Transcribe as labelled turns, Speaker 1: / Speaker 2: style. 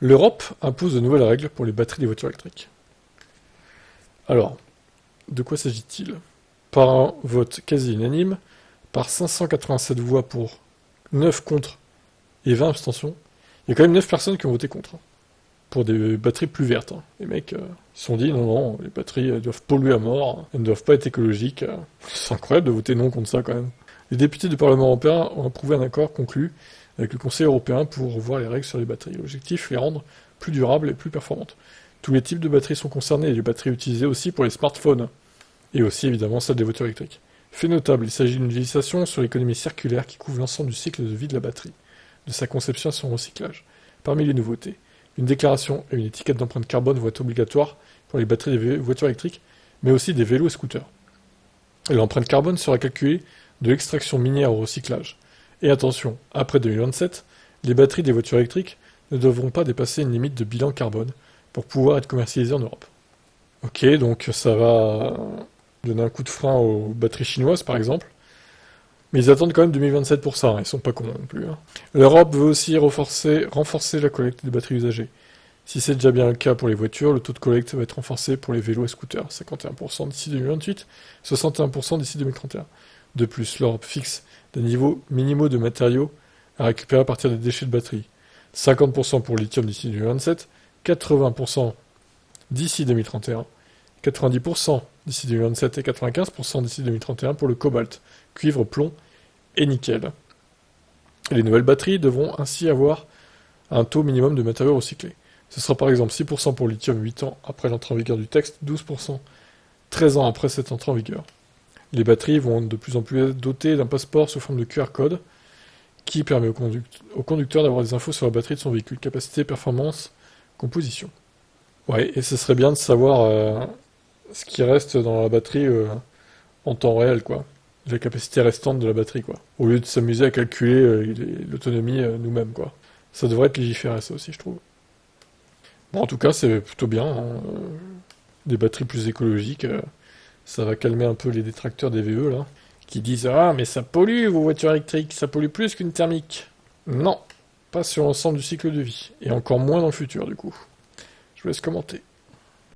Speaker 1: L'Europe impose de nouvelles règles pour les batteries des voitures électriques. Alors, de quoi s'agit-il? Par un vote quasi unanime, par 587 voix pour, 9 contre et 20 abstentions, il y a quand même 9 personnes qui ont voté contre, hein, pour des batteries plus vertes. Hein. Les mecs, ils se sont dit, non, non, les batteries doivent polluer à mort, elles ne doivent pas être écologiques. C'est incroyable de voter non contre ça quand même. Les députés du Parlement européen ont approuvé un accord conclu avec le Conseil européen pour revoir les règles sur les batteries. L'objectif, les rendre plus durables et plus performantes. Tous les types de batteries sont concernés, et les batteries utilisées aussi pour les smartphones, et aussi évidemment celles des voitures électriques. Fait notable, il s'agit d'une législation sur l'économie circulaire qui couvre l'ensemble du cycle de vie de la batterie, de sa conception à son recyclage. Parmi les nouveautés, une déclaration et une étiquette d'empreinte carbone vont être obligatoires pour les batteries des voitures électriques, mais aussi des vélos et scooters. Et l'empreinte carbone sera calculée de l'extraction minière au recyclage. Et attention, après 2027, les batteries des voitures électriques ne devront pas dépasser une limite de bilan carbone pour pouvoir être commercialisées en Europe. Ok, donc ça va donner un coup de frein aux batteries chinoises par exemple, mais ils attendent quand même 2027 pour ça, hein, ils sont pas cons non plus. Hein. L'Europe veut aussi renforcer la collecte des batteries usagées. Si c'est déjà bien le cas pour les voitures, le taux de collecte va être renforcé pour les vélos et scooters, 51% d'ici 2028, 61% d'ici 2031. De plus, l'Europe fixe des niveaux minimaux de matériaux à récupérer à partir des déchets de batterie. 50% pour le lithium d'ici 2027, 80% d'ici 2031, 90% d'ici 2027 et 95% d'ici 2031 pour le cobalt, cuivre, plomb et nickel. Et les nouvelles batteries devront ainsi avoir un taux minimum de matériaux recyclés. Ce sera par exemple 6% pour le lithium 8 ans après l'entrée en vigueur du texte, 12% 13 ans après cette entrée en vigueur. Les batteries vont de plus en plus être dotées d'un passeport sous forme de QR code qui permet au conducteur d'avoir des infos sur la batterie de son véhicule, capacité, performance, composition. Ouais, et ce serait bien de savoir ce qui reste dans la batterie en temps réel, quoi. La capacité restante de la batterie, quoi. Au lieu de s'amuser à calculer l'autonomie nous-mêmes, quoi. Ça devrait être légiféré, ça aussi, je trouve. Bon, en tout cas, c'est plutôt bien. Hein. Des batteries plus écologiques, ça va calmer un peu les détracteurs des VE, là, qui disent «Ah, mais ça pollue, vos voitures électriques, ça pollue plus qu'une thermique». Non, pas sur l'ensemble du cycle de vie, et encore moins dans le futur, du coup. Je vous laisse commenter.